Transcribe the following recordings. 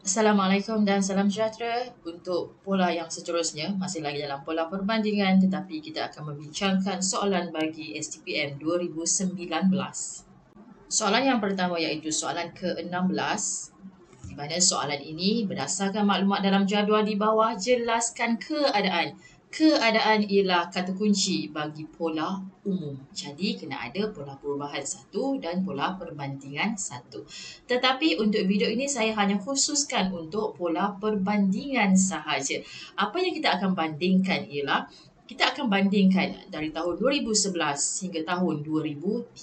Assalamualaikum dan salam sejahtera. Untuk pola yang seterusnya, masih lagi dalam pola perbandingan tetapi kita akan membincangkan soalan bagi STPM 2019. Soalan yang pertama iaitu soalan ke-16, di mana soalan ini berdasarkan maklumat dalam jadual di bawah, jelaskan keadaan. Keadaan ialah kata kunci bagi pola umum. Jadi kena ada pola perubahan satu dan pola perbandingan satu. Tetapi untuk video ini saya hanya khususkan untuk pola perbandingan sahaja. Apa yang kita akan bandingkan ialah kita akan bandingkan dari tahun 2011 hingga tahun 2013.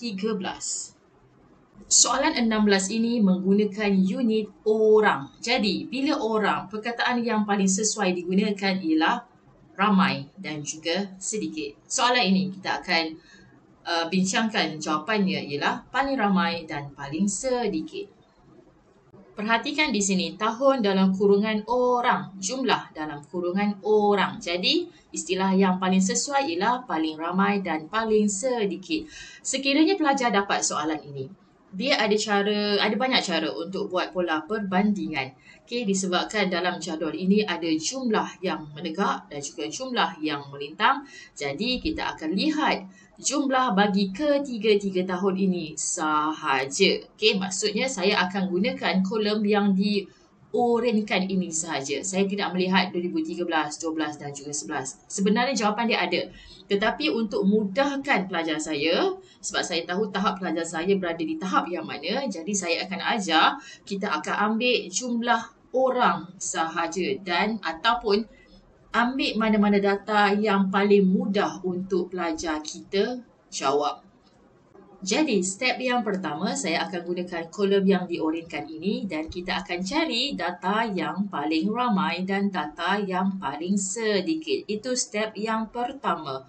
Soalan 16 ini menggunakan unit orang. Jadi, bila orang, perkataan yang paling sesuai digunakan ialah ramai dan juga sedikit. Soalan ini kita akan bincangkan jawapannya ialah paling ramai dan paling sedikit. Perhatikan di sini, tahun dalam kurungan orang, jumlah dalam kurungan orang. Jadi, istilah yang paling sesuai ialah paling ramai dan paling sedikit. Sekiranya pelajar dapat soalan ini, dia ada banyak cara untuk buat pola perbandingan. Okey, disebabkan dalam jadual ini ada jumlah yang menegak dan juga jumlah yang melintang. Jadi, kita akan lihat jumlah bagi ketiga-tiga tahun ini sahaja. Okey, maksudnya saya akan gunakan kolom yang diorenkan ini sahaja. Saya tidak melihat 2013, 12 dan juga 11. Sebenarnya jawapan dia ada. Tetapi untuk mudahkan pelajar saya, sebab saya tahu tahap pelajar saya berada di tahap yang mana, jadi saya akan ajar kita akan ambil jumlah orang sahaja dan ataupun ambil mana-mana data yang paling mudah untuk pelajar kita jawab. Jadi, step yang pertama, saya akan gunakan kolom yang diorenkan ini dan kita akan cari data yang paling ramai dan data yang paling sedikit. Itu step yang pertama.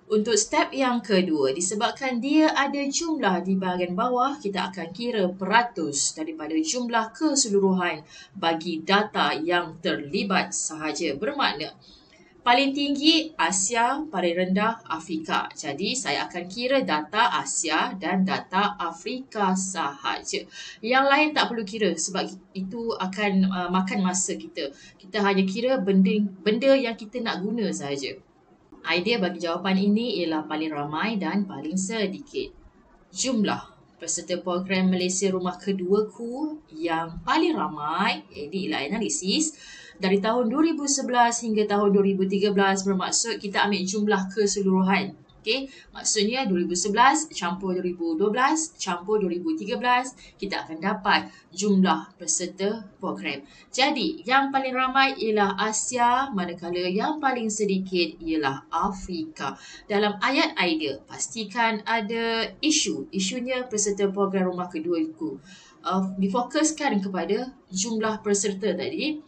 Untuk step yang kedua, disebabkan dia ada jumlah di bahagian bawah, kita akan kira peratus daripada jumlah keseluruhan bagi data yang terlibat sahaja. Bermakna, paling tinggi Asia, paling rendah Afrika. Jadi, saya akan kira data Asia dan data Afrika sahaja. Yang lain tak perlu kira sebab itu akan makan masa kita. Kita hanya kira benda yang kita nak guna sahaja. Idea bagi jawapan ini ialah paling ramai dan paling sedikit. Jumlah peserta program Malaysia Rumah Keduaku yang paling ramai, ini ialah analisis, dari tahun 2011 hingga tahun 2013 bermaksud kita ambil jumlah keseluruhan. Okey, maksudnya 2011 campur 2012 campur 2013, kita akan dapat jumlah peserta program. Jadi, yang paling ramai ialah Asia, manakala yang paling sedikit ialah Afrika. Dalam ayat idea, pastikan ada isunya peserta program Rumah Keduaku. Difokuskan kepada jumlah peserta tadi.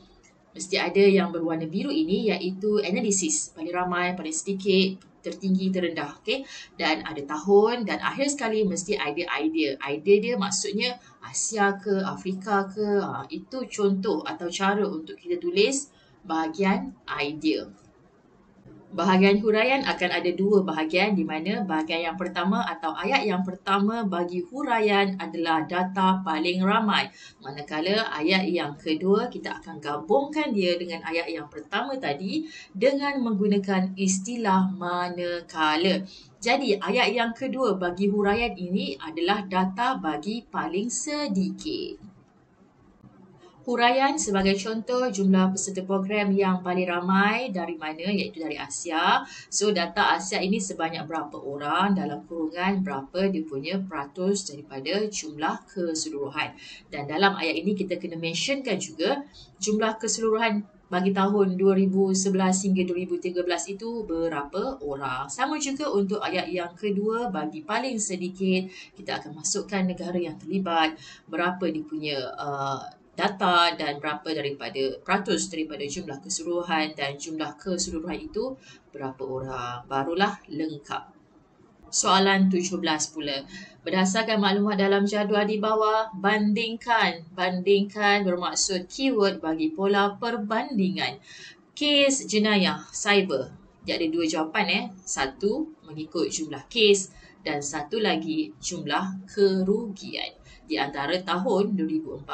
Mesti ada yang berwarna biru ini iaitu analisis, paling ramai, paling sedikit, tertinggi, terendah. Okay? Dan ada tahun dan akhir sekali mesti ada idea. Idea dia maksudnya Asia ke, Afrika ke. Itu contoh atau cara untuk kita tulis bahagian idea. Bahagian huraian akan ada dua bahagian di mana bahagian yang pertama atau ayat yang pertama bagi huraian adalah data paling ramai. Manakala ayat yang kedua kita akan gabungkan dia dengan ayat yang pertama tadi dengan menggunakan istilah manakala. Jadi ayat yang kedua bagi huraian ini adalah data bagi paling sedikit. Huraian sebagai contoh jumlah peserta program yang paling ramai dari mana iaitu dari Asia. So data Asia ini sebanyak berapa orang dalam kurungan berapa dia punya peratus daripada jumlah keseluruhan. Dan dalam ayat ini kita kena mentionkan juga jumlah keseluruhan bagi tahun 2011 hingga 2013 itu berapa orang. Sama juga untuk ayat yang kedua bagi paling sedikit kita akan masukkan negara yang terlibat, berapa dia punya data dan berapa daripada peratus daripada jumlah keseluruhan dan jumlah keseluruhan itu berapa orang. Barulah lengkap. Soalan 17 pula. Berdasarkan maklumat dalam jadual di bawah, bandingkan. Bandingkan bermaksud keyword bagi pola perbandingan. Kes jenayah cyber. Dia ada dua jawapan. Satu, mengikut jumlah kes. dan satu lagi jumlah kerugian di antara tahun 2014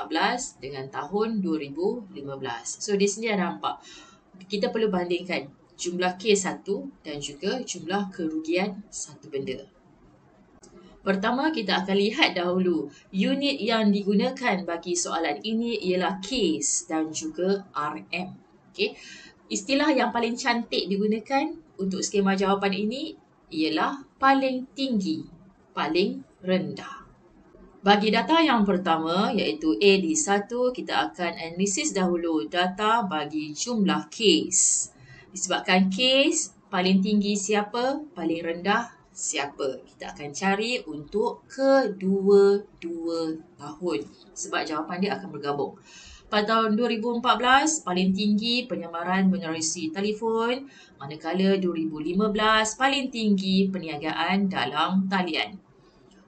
dengan tahun 2015. So di sini ada nampak kita perlu bandingkan jumlah kes satu dan juga jumlah kerugian satu benda. Pertama, kita akan lihat dahulu unit yang digunakan bagi soalan ini ialah kes dan juga RM. Okay. Istilah yang paling cantik digunakan untuk skema jawapan ini ialah paling tinggi, paling rendah. Bagi data yang pertama iaitu AD1, kita akan analisis dahulu data bagi jumlah kes. Disebabkan kes paling tinggi siapa, paling rendah siapa. Kita akan cari untuk kedua-dua tahun sebab jawapan dia akan bergabung. Pada tahun 2014, paling tinggi penyamaran menerusi telefon, manakala 2015 paling tinggi perniagaan dalam talian.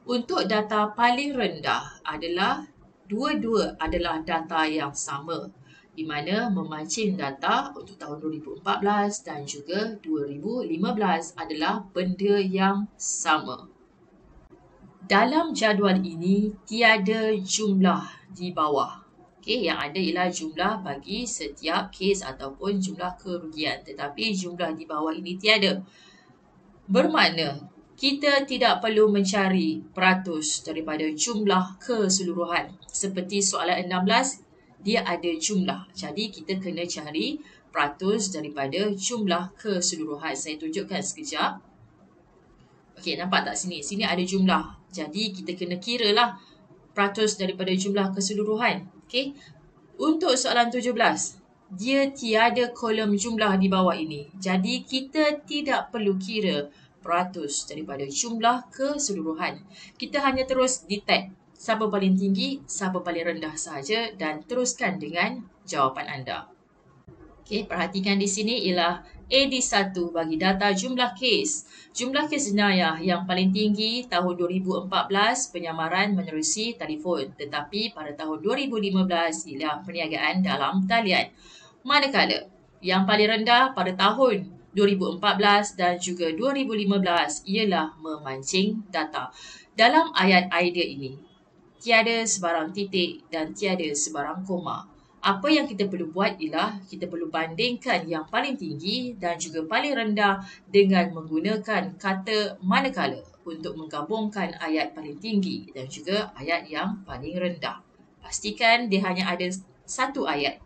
Untuk data paling rendah adalah dua-dua adalah data yang sama, di mana memancing data untuk tahun 2014 dan juga 2015 adalah benda yang sama. Dalam jadual ini tiada jumlah di bawah. Okay, yang ada ialah jumlah bagi setiap kes ataupun jumlah kerugian, tetapi jumlah di bawah ini tiada. Bermakna kita tidak perlu mencari peratus daripada jumlah keseluruhan. Seperti soalan 16, dia ada jumlah. Jadi kita kena cari peratus daripada jumlah keseluruhan. Saya tunjukkan sekejap. Okey, nampak tak sini? Sini ada jumlah. Jadi kita kena kira lah peratus daripada jumlah keseluruhan. Okey. Untuk soalan 17, dia tiada kolom jumlah di bawah ini. Jadi kita tidak perlu kira peratus daripada jumlah keseluruhan. Kita hanya terus detect siapa paling tinggi, siapa paling rendah sahaja dan teruskan dengan jawapan anda. Okey, perhatikan di sini ialah AD1 bagi data jumlah kes. Jumlah kes jenayah yang paling tinggi tahun 2014 penyamaran menerusi telefon, tetapi pada tahun 2015 ialah perniagaan dalam talian. Manakala yang paling rendah pada tahun 2014 dan juga 2015 ialah memancing data. Dalam ayat idea ini, tiada sebarang titik dan tiada sebarang koma. Apa yang kita perlu buat ialah kita perlu bandingkan yang paling tinggi dan juga paling rendah dengan menggunakan kata manakala untuk menggabungkan ayat paling tinggi dan juga ayat yang paling rendah. Pastikan dia hanya ada satu ayat.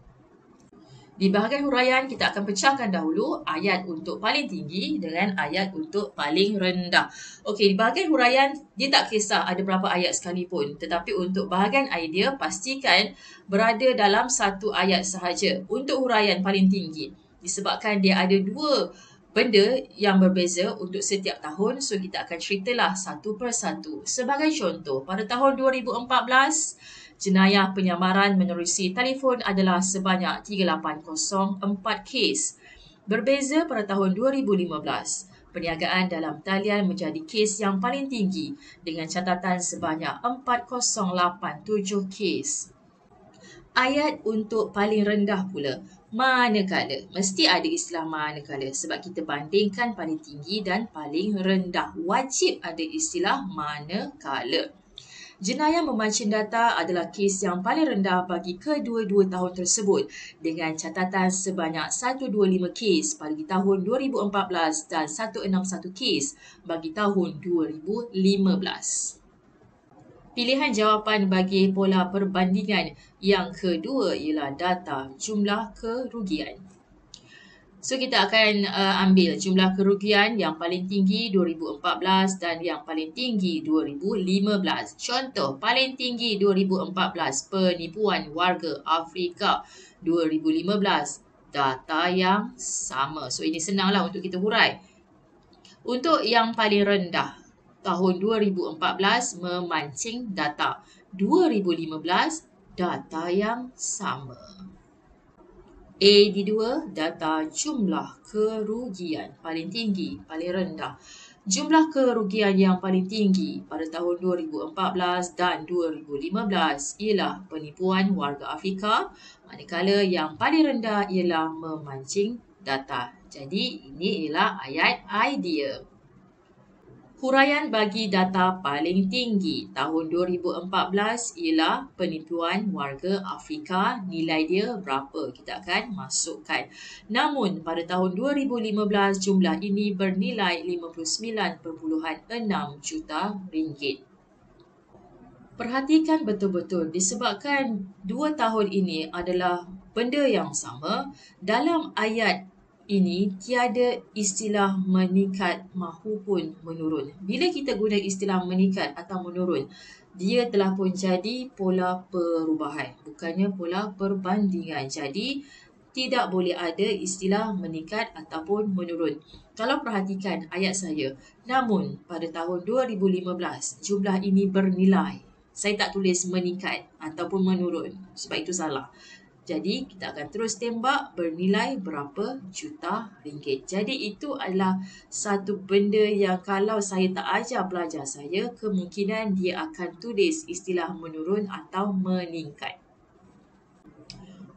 Di bahagian huraian, kita akan pecahkan dahulu ayat untuk paling tinggi dengan ayat untuk paling rendah. Okey, di bahagian huraian, dia tak kisah ada berapa ayat sekalipun. Tetapi untuk bahagian idea, pastikan berada dalam satu ayat sahaja. Untuk huraian paling tinggi, disebabkan dia ada dua benda yang berbeza untuk setiap tahun. So, kita akan ceritalah satu persatu. Sebagai contoh, pada tahun 2014, jenayah penyamaran menerusi telefon adalah sebanyak 3804 kes. Berbeza pada tahun 2015, perniagaan dalam talian menjadi kes yang paling tinggi dengan catatan sebanyak 4087 kes. Ayat untuk paling rendah pula, manakala. Mesti ada istilah manakala sebab kita bandingkan paling tinggi dan paling rendah. Wajib ada istilah manakala. Jenayah memancing data adalah kes yang paling rendah bagi kedua-dua tahun tersebut dengan catatan sebanyak 125 kes bagi tahun 2014 dan 161 kes bagi tahun 2015. Pilihan jawapan bagi pola perbandingan yang kedua ialah data jumlah kerugian. So, kita akan ambil jumlah kerugian yang paling tinggi 2014 dan yang paling tinggi 2015. Contoh, paling tinggi 2014, penipuan warga Afrika. 2015, data yang sama. So, ini senanglah untuk kita hurai. Untuk yang paling rendah, tahun 2014 memancing data. 2015, data yang sama. AD2, data jumlah kerugian paling tinggi, paling rendah. Jumlah kerugian yang paling tinggi pada tahun 2014 dan 2015 ialah penipuan warga Afrika, manakala yang paling rendah ialah memancing data. Jadi ini ialah ayat idea. Huraian bagi data paling tinggi tahun 2014 ialah penipuan warga Afrika. Nilai dia berapa? Kita akan masukkan. Namun pada tahun 2015 jumlah ini bernilai 59.6 juta ringgit. Perhatikan betul-betul disebabkan 2 tahun ini adalah benda yang sama. Dalam ayat ini tiada istilah meningkat mahupun menurun. Bila kita guna istilah meningkat atau menurun, dia telah pun jadi pola perubahan, bukannya pola perbandingan. Jadi tidak boleh ada istilah meningkat ataupun menurun. Kalau perhatikan ayat saya, namun pada tahun 2015 jumlah ini bernilai. Saya tak tulis meningkat ataupun menurun sebab itu salah. Jadi kita akan terus tembak bernilai berapa juta ringgit. Jadi itu adalah satu benda yang kalau saya tak ajar pelajar saya, kemungkinan dia akan tulis istilah menurun atau meningkat.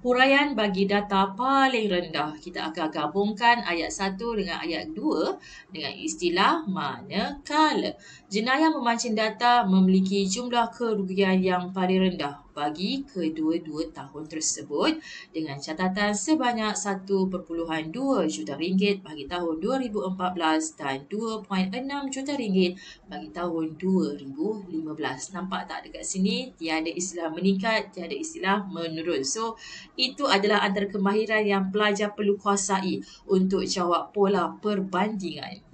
Huraian bagi data paling rendah. Kita akan gabungkan ayat 1 dengan ayat 2 dengan istilah manakala. Jenayah memancing data memiliki jumlah kerugian yang paling rendah bagi kedua-dua tahun tersebut dengan catatan sebanyak 1.2 juta ringgit bagi tahun 2014 dan 2.6 juta ringgit bagi tahun 2015. Nampak tak dekat sini? Tiada istilah meningkat, tiada istilah menurun. So, itu adalah antara kemahiran yang pelajar perlu kuasai untuk jawab pola perbandingan.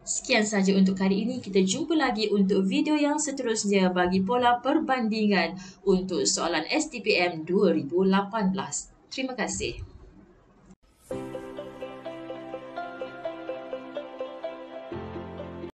Sekian sahaja untuk kali ini. Kita jumpa lagi untuk video yang seterusnya bagi pola perbandingan untuk soalan STPM 2018. Terima kasih.